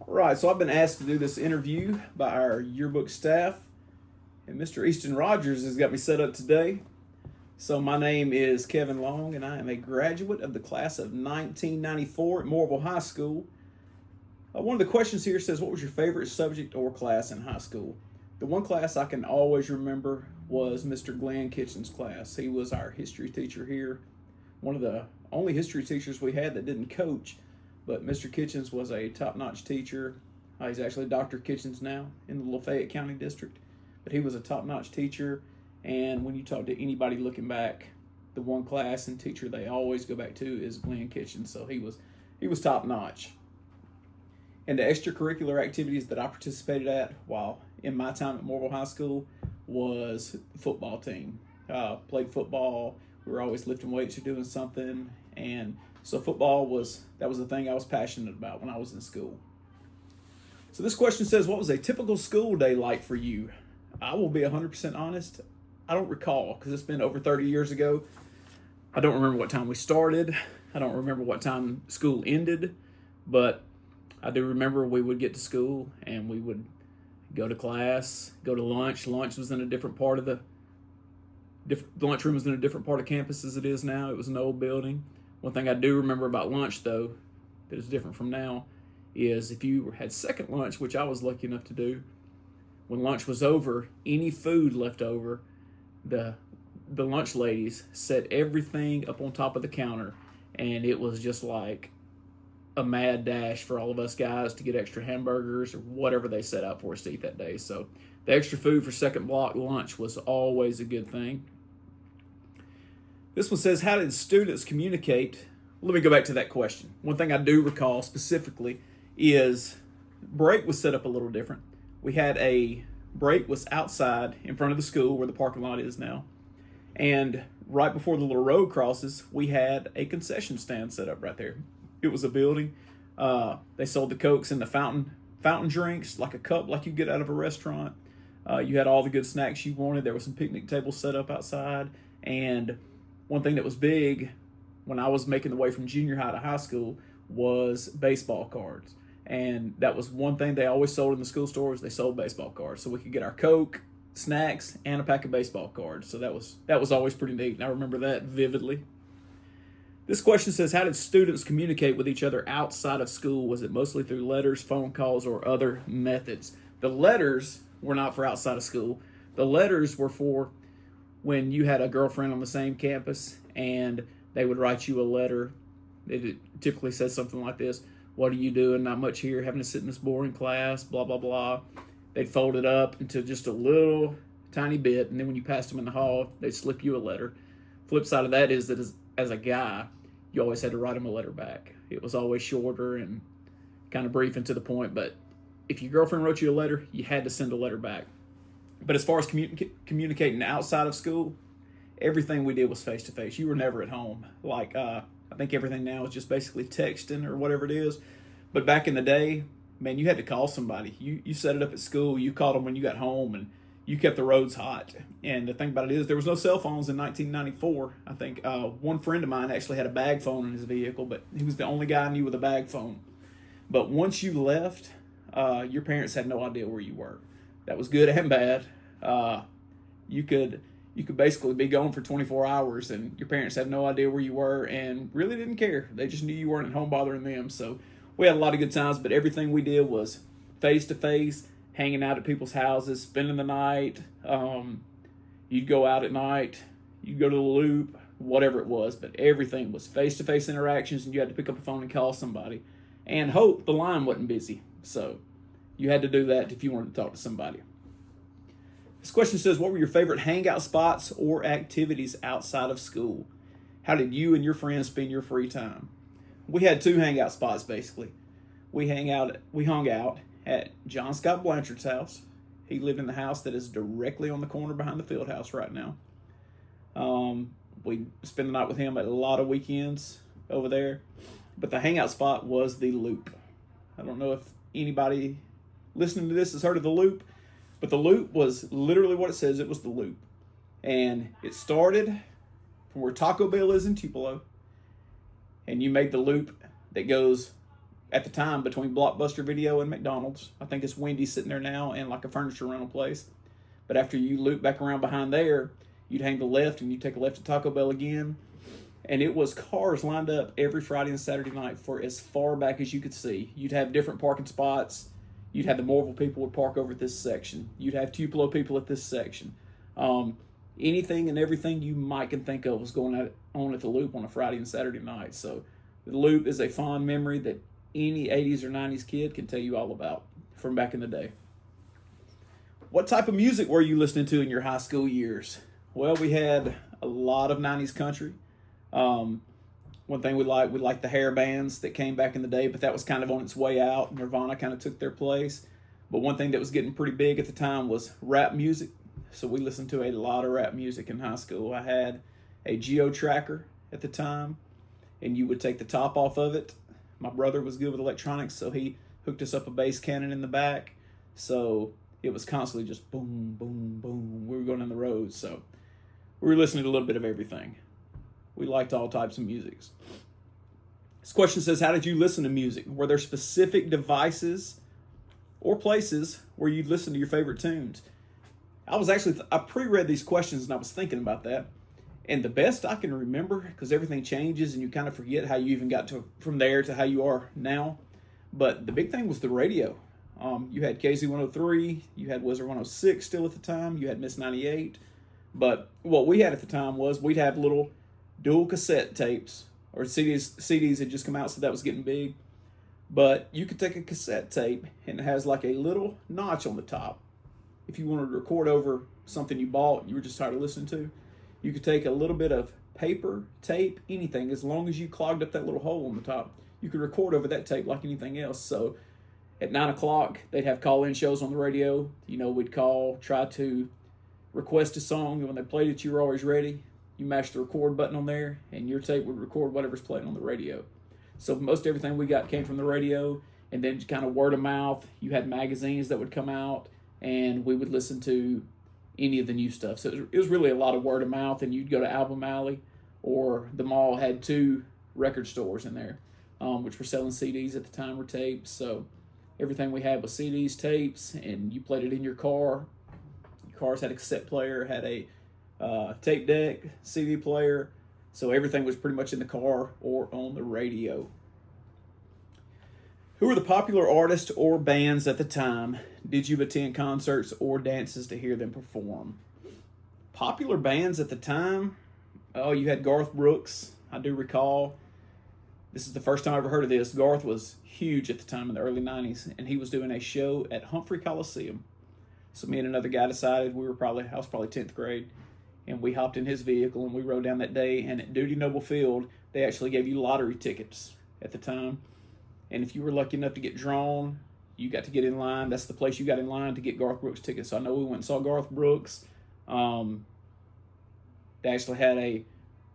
All right, so I've been asked to do this interview by our yearbook staff, and Mr. Easton Rogers has got me set up today. So my name is Kevin Long, and I am a graduate of the class of 1994 at Mooreville High School. One of the questions here says, what was your favorite subject or class in high school? The one class I can always remember was Mr. Glenn Kitchen's class. He was our history teacher here, one of the only history teachers we had that didn't coach. But Mr. Kitchens was a top-notch teacher. He's actually Dr. Kitchens now in the Lafayette County District. But he was a top-notch teacher. And when you talk to anybody looking back, the one class and teacher they always go back to is Glenn Kitchens. So he was top-notch. And the extracurricular activities that I participated at while in my time at Mooreville High School was football team. Played football. We were always lifting weights or doing something. And so football was the thing I was passionate about when I was in school. So this question says, what was a typical school day like for you? I will be 100% honest. I don't recall because it's been over 30 years ago. I don't remember what time we started. I don't remember what time school ended. But I do remember we would get to school and we would go to class, go to lunch. Lunch was in a different part of the lunchroom was in a different part of campus as it is now. It was an old building. One thing I do remember about lunch, though, that is different from now, is if you had second lunch, which I was lucky enough to do, when lunch was over, any food left over, the lunch ladies set everything up on top of the counter, and it was just like a mad dash for all of us guys to get extra hamburgers or whatever they set out for us to eat that day. So the extra food for second block lunch was always a good thing. This one says, how did students communicate? Let me go back to that question. One thing I do recall specifically is break was set up a little different. We had a break was outside in front of the school where the parking lot is now. And right before the little road crosses, we had a concession stand set up right there. It was a building. They sold the Cokes and the fountain drinks, like a cup like you get out of a restaurant. You had all the good snacks you wanted. There was some picnic tables set up outside. And one thing that was big when I was making the way from junior high to high school was baseball cards. And that was one thing they always sold in the school stores. They sold baseball cards. So we could get our Coke, snacks, and a pack of baseball cards. So that was always pretty neat. And I remember that vividly. This question says, how did students communicate with each other outside of school? Was it mostly through letters, phone calls, or other methods? The letters were not for outside of school. The letters were for when you had a girlfriend on the same campus and they would write you a letter. It typically says something like this: what are you doing? Not much here, having to sit in this boring class, blah, blah, blah. They'd fold it up into just a little tiny bit, and then when you passed them in the hall, they'd slip you a letter. Flip side of that is that as a guy, you always had to write them a letter back. It was always shorter and kind of brief and to the point, but if your girlfriend wrote you a letter, you had to send a letter back. But as far as communicating outside of school, everything we did was face-to-face. You were never at home. Like, I think everything now is just basically texting or whatever it is. But back in the day, man, you had to call somebody. You set it up at school. You called them when you got home, and you kept the roads hot. And the thing about it is there was no cell phones in 1994. I think one friend of mine actually had a bag phone in his vehicle, but he was the only guy I knew with a bag phone. But once you left, your parents had no idea where you were. That was good and bad. You could basically be gone for 24 hours and your parents had no idea where you were and really didn't care. They just knew you weren't at home bothering them. So we had a lot of good times, but everything we did was face-to-face, hanging out at people's houses, spending the night. You'd go out at night. You'd go to the Loop, whatever it was, but everything was face-to-face interactions, and you had to pick up the phone and call somebody and hope the line wasn't busy. So you had to do that if you wanted to talk to somebody. This question says, what were your favorite hangout spots or activities outside of school? How did you and your friends spend your free time? We had two hangout spots, basically. We hung out at John Scott Blanchard's house. He lived in the house that is directly on the corner behind the field house right now. We spent the night with him at a lot of weekends over there. But the hangout spot was the Loop. I don't know if anybody listening to this has heard of the Loop, but the Loop was literally what it says. It was the Loop. And it started from where Taco Bell is in Tupelo. And you made the Loop that goes at the time between Blockbuster Video and McDonald's. I think it's Wendy's sitting there now and like a furniture rental place. But after you loop back around behind there, you'd hang the left and you'd take a left to Taco Bell again. And it was cars lined up every Friday and Saturday night for as far back as you could see. You'd have different parking spots. You'd have the Mooreville people would park over at this section. You'd have Tupelo people at this section. Anything and everything you might can think of was going on at the Loop on a Friday and Saturday night. So the Loop is a fond memory that any 80s or 90s kid can tell you all about from back in the day. What type of music were you listening to in your high school years? Well, we had a lot of 90s country. One thing we liked the hair bands that came back in the day, but that was kind of on its way out. Nirvana kind of took their place. But one thing that was getting pretty big at the time was rap music. So we listened to a lot of rap music in high school. I had a Geo Tracker at the time, and you would take the top off of it. My brother was good with electronics, so he hooked us up a bass cannon in the back. So it was constantly just boom, boom, boom. We were going down the road, so we were listening to a little bit of everything. We liked all types of music. This question says, how did you listen to music? Were there specific devices or places where you'd listen to your favorite tunes? I pre-read these questions and I was thinking about that. And the best I can remember, because everything changes and you kind of forget how you even got from there to how you are now. But the big thing was the radio. You had KZ103, you had Wizard 106 still at the time, you had Miss 98. But what we had at the time was we'd have little dual cassette tapes, or CDs had just come out, so that was getting big. But you could take a cassette tape and it has like a little notch on the top. If you wanted to record over something you bought, you were just tired of listening to, you could take a little bit of paper, tape, anything, as long as you clogged up that little hole on the top, you could record over that tape like anything else. So at 9 o'clock, they'd have call-in shows on the radio. We'd call, try to request a song, and when they played it, you were always ready. You mashed the record button on there, and your tape would record whatever's playing on the radio. So most everything we got came from the radio, and then kind of word of mouth. You had magazines that would come out, and we would listen to any of the new stuff. So it was really a lot of word of mouth, and you'd go to Album Alley, or the mall had 2 record stores in there, which were selling CDs at the time or tapes. So everything we had was CDs, tapes, and you played it in your car. Your cars had a cassette player, had a tape deck, CD player. So everything was pretty much in the car or on the radio. Who were the popular artists or bands at the time? Did you attend concerts or dances to hear them perform? Popular bands at the time? Oh, you had Garth Brooks. I do recall. This is the first time I ever heard of this. Garth was huge at the time in the early 90s, and he was doing a show at Humphrey Coliseum. So me and another guy decided I was probably 10th grade, and we hopped in his vehicle and we rode down that day. And at Duty Noble Field, they actually gave you lottery tickets at the time. And if you were lucky enough to get drawn, you got to get in line. That's the place you got in line to get Garth Brooks tickets. So I know we went and saw Garth Brooks. They actually had a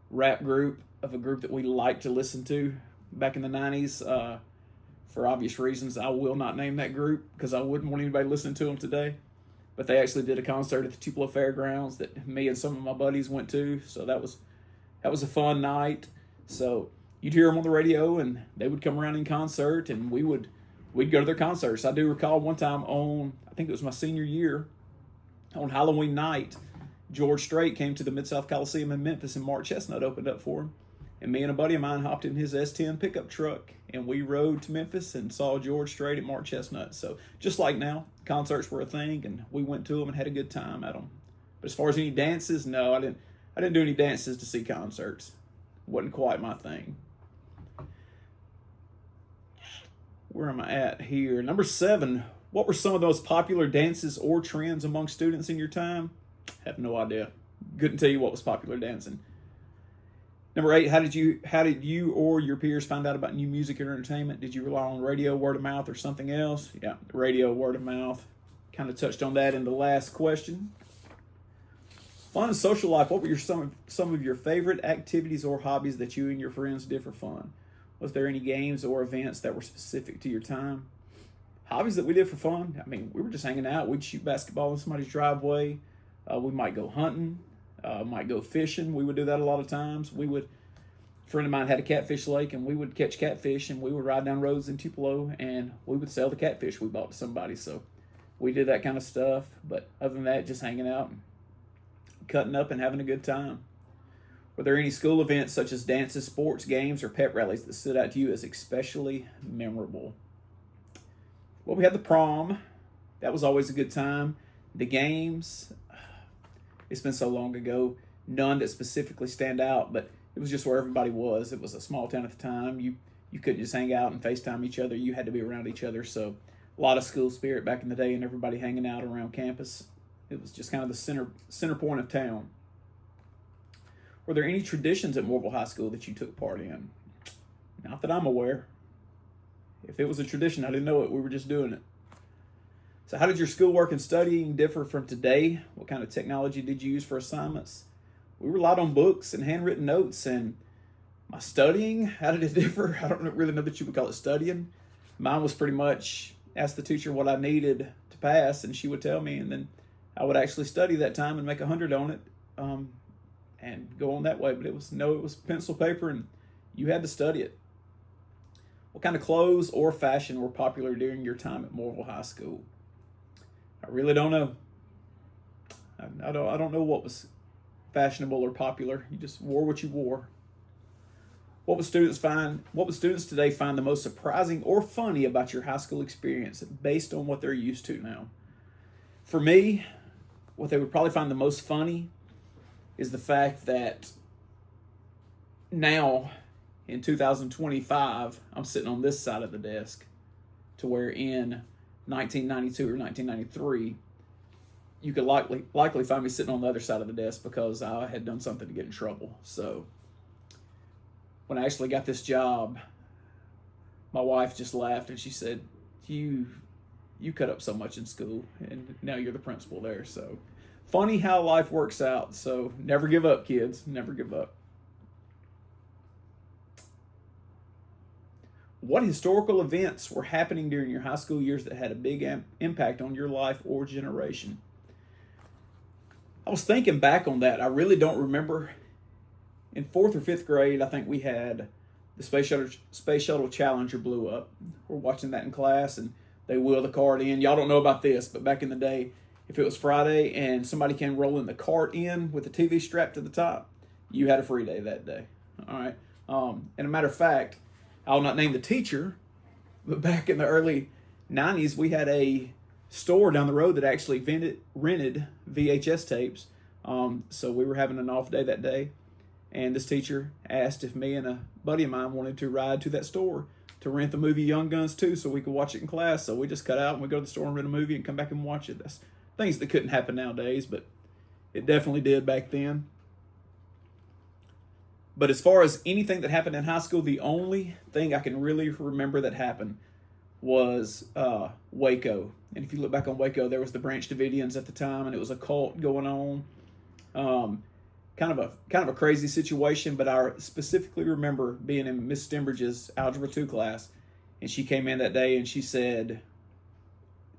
rap group that we liked to listen to back in the 90s. For obvious reasons, I will not name that group because I wouldn't want anybody listening to them today. But they actually did a concert at the Tupelo Fairgrounds that me and some of my buddies went to. So that was a fun night. So you'd hear them on the radio, and they would come around in concert, and we'd go to their concerts. I do recall one time I think it was my senior year, on Halloween night, George Strait came to the Mid-South Coliseum in Memphis, and Mark Chestnut opened up for him. And me and a buddy of mine hopped in his S10 pickup truck, and we rode to Memphis and saw George Strait at Mark Chestnut. So just like now, concerts were a thing, and we went to them and had a good time at them. But as far as any dances, no, I didn't do any dances to see concerts. Wasn't quite my thing. Where am I at here? Number 7, what were some of those popular dances or trends among students in your time? Have no idea. Couldn't tell you what was popular dancing. Number 8, how did you or your peers find out about new music and entertainment? Did you rely on radio, word of mouth, or something else? Yeah, radio, word of mouth. Kind of touched on that in the last question. Fun and social life. What were some of your favorite activities or hobbies that you and your friends did for fun? Was there any games or events that were specific to your time? Hobbies that we did for fun? I mean, we were just hanging out. We'd shoot basketball in somebody's driveway. We might go hunting. Might go fishing. We would do that a lot of times. We would A friend of mine had a catfish lake, and we would catch catfish, and we would ride down roads in Tupelo, and we would sell the catfish we bought to somebody. So we did that kind of stuff. But other than that, just hanging out and cutting up and having a good time. Were there any school events such as dances, sports, games, or pep rallies that stood out to you as especially memorable? Well, we had the prom. That was always a good time. The games, it's been so long ago. None that specifically stand out, but it was just where everybody was. It was a small town at the time. You couldn't just hang out and FaceTime each other. You had to be around each other. So a lot of school spirit back in the day and everybody hanging out around campus. It was just kind of the center point of town. Were there any traditions at Mooreville High School that you took part in? Not that I'm aware. If it was a tradition, I didn't know it. We were just doing it. So how did your schoolwork and studying differ from today? What kind of technology did you use for assignments? We relied on books and handwritten notes. And my studying, how did it differ? I don't really know that you would call it studying. Mine was pretty much ask the teacher what I needed to pass, and she would tell me, and then I would actually study that time and make 100 on it, and go on that way. But it was pencil, paper, and you had to study it. What kind of clothes or fashion were popular during your time at Mooreville High School? I really don't know. I don't know what was fashionable or popular. You just wore what you wore. What would students today find the most surprising or funny about your high school experience based on what they're used to now? For me, what they would probably find the most funny is the fact that now in 2025, I'm sitting on this side of the desk, to where in 1992 or 1993, you could likely find me sitting on the other side of the desk because I had done something to get in trouble. So when I actually got this job, my wife just laughed and she said, you cut up so much in school and now you're the principal there. So funny how life works out. So never give up, kids. Never give up. What historical events were happening during your high school years that had a big impact on your life or generation? I was thinking back on that. I really don't remember. In 4th or 5th grade, I think we had the Space Shuttle Challenger blew up. We're watching that in class, and they wheel the cart in. Y'all don't know about this, but back in the day, if it was Friday and somebody came rolling the cart in with the TV strapped to the top, you had a free day that day. All right. And a matter of fact, I'll not name the teacher, but back in the early 90s, we had a store down the road that actually rented VHS tapes. So we were having an off day that day, and this teacher asked if me and a buddy of mine wanted to ride to that store to rent the movie Young Guns 2 so we could watch it in class. So we just cut out and we go to the store and rent a movie and come back and watch it. That's things that couldn't happen nowadays, but it definitely did back then. But as far as anything that happened in high school, the only thing I can really remember that happened was Waco. And if you look back on Waco, there was the Branch Davidians at the time, and it was a cult going on. Kind of a crazy situation, but I specifically remember being in Miss Stembridge's Algebra 2 class, and she came in that day and she said,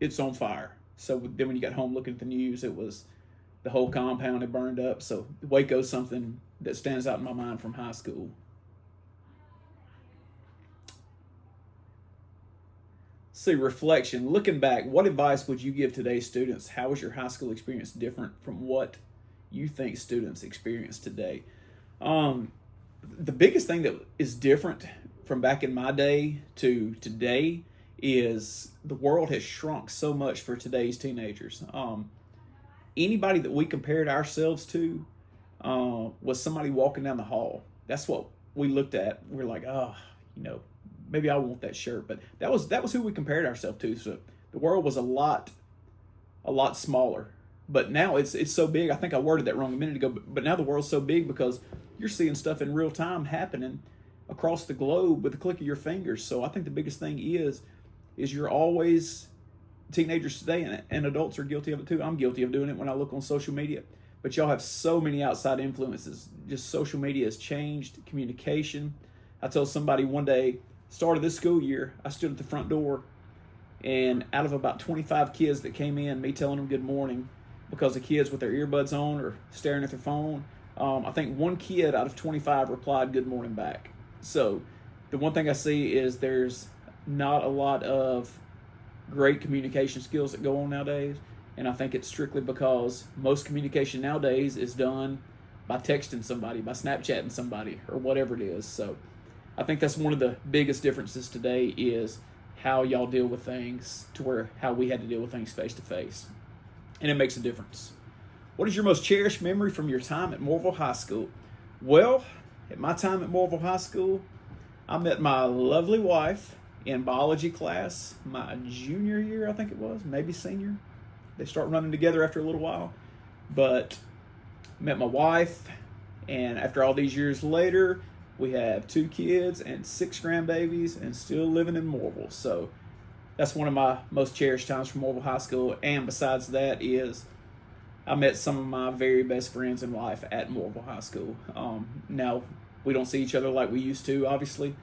"It's on fire." So then when you got home looking at the news, it was the whole compound had burned up. So Waco's something that stands out in my mind from high school. See, reflection. Looking back, what advice would you give today's students? How was your high school experience different from what you think students experience today? The biggest thing that is different from back in my day to today is the world has shrunk so much for today's teenagers. Anybody that we compared ourselves to was somebody walking down the hall. That's what we looked at. We're like, maybe I want that shirt. But that was who we compared ourselves to. So the world was a lot smaller. But now it's so big. I think I worded that wrong a minute ago. But now the world's so big because you're seeing stuff in real time happening across the globe with the click of your fingers. So I think the biggest thing is you're always, teenagers today, and adults are guilty of it too. I'm guilty of doing it when I look on social media. But y'all have so many outside influences. Just social media has changed communication. I told somebody one day, start of this school year, I stood at the front door, and out of about 25 kids that came in, me telling them good morning, because the kids with their earbuds on or staring at their phone, I think one kid out of 25 replied good morning back. So the one thing I see is there's not a lot of great communication skills that go on nowadays. And I think it's strictly because most communication nowadays is done by texting somebody, by Snapchatting somebody, or whatever it is. So I think that's one of the biggest differences today is how y'all deal with things to where how we had to deal with things face to face. And it makes a difference. What is your most cherished memory from your time at Mooreville High School? Well, at my time at Mooreville High School, I met my lovely wife in biology class my junior year, I think it was, maybe senior. They start running together after a little while. But met my wife, and after all these years later, we have 2 kids and 6 grandbabies and still living in Mooreville. So that's one of my most cherished times from Mooreville High School. And besides that is I met some of my very best friends in life at Mooreville High School. Now, we don't see each other like we used to, obviously,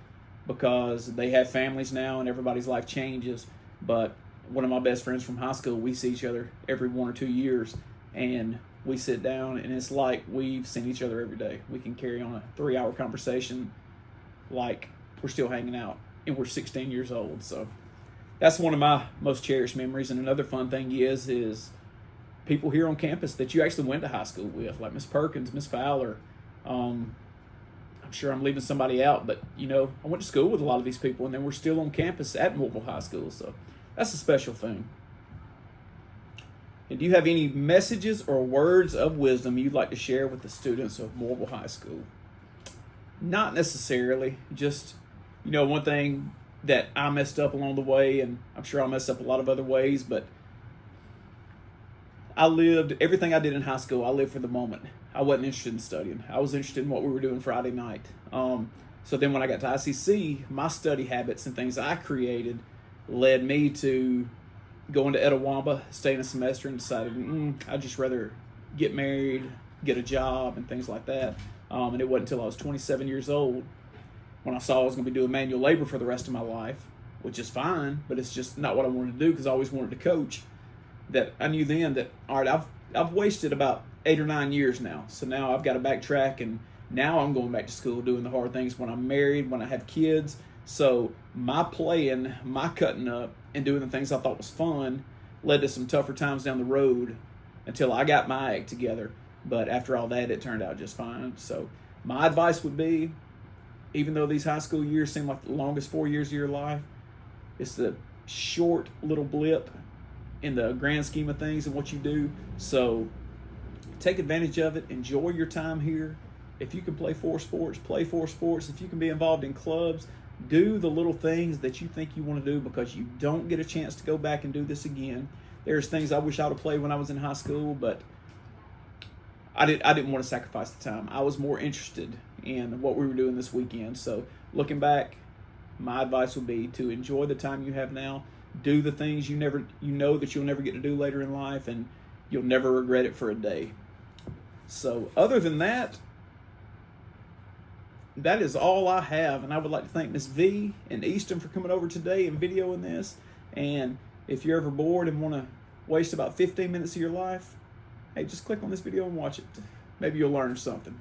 because they have families now and everybody's life changes. But one of my best friends from high school, we see each other every 1 or 2 years, and we sit down, and it's like we've seen each other every day. We can carry on a 3-hour conversation like we're still hanging out, and we're 16 years old. So that's one of my most cherished memories. And another fun thing is people here on campus that you actually went to high school with, like Miss Perkins, Miss Fowler. I'm sure I'm leaving somebody out, but, I went to school with a lot of these people, and then we're still on campus at Mooreville High School. So that's a special thing. And do you have any messages or words of wisdom you'd like to share with the students of Mooreville High School? Not necessarily. Just, one thing that I messed up along the way, and I'm sure I'll mess up a lot of other ways, but I lived, everything I did in high school, I lived for the moment. I wasn't interested in studying. I was interested in what we were doing Friday night. So then when I got to ICC, my study habits and things I created led me to going to Etowamba, staying a semester, and decided I'd just rather get married, get a job, and things like that. And it wasn't until I was 27 years old when I saw I was going to be doing manual labor for the rest of my life, which is fine, but it's just not what I wanted to do because I always wanted to coach, that I knew then that, all right, I've wasted about 8 or 9 years now. So now I've got to backtrack, and now I'm going back to school doing the hard things when I'm married, when I have kids. So my playing, my cutting up, and doing the things I thought was fun led to some tougher times down the road until I got my act together. But after all that, it turned out just fine. So my advice would be, even though these high school years seem like the longest 4 years of your life, it's the short little blip in the grand scheme of things and what you do. So take advantage of it. Enjoy your time here. If you can play 4 sports, play 4 sports. If you can be involved in clubs, do the little things that you think you want to do, because you don't get a chance to go back and do this again. There's things I wish I would have played when I was in high school, but I didn't want to sacrifice the time. I was more interested in what we were doing this weekend. So looking back, my advice would be to enjoy the time you have now. Do the things you know that you'll never get to do later in life, and you'll never regret it for a day. So other than that, that is all I have, and I would like to thank Miss V and Easton for coming over today and videoing this. And if you're ever bored and want to waste about 15 minutes of your life, hey, just click on this video and watch it. Maybe you'll learn something.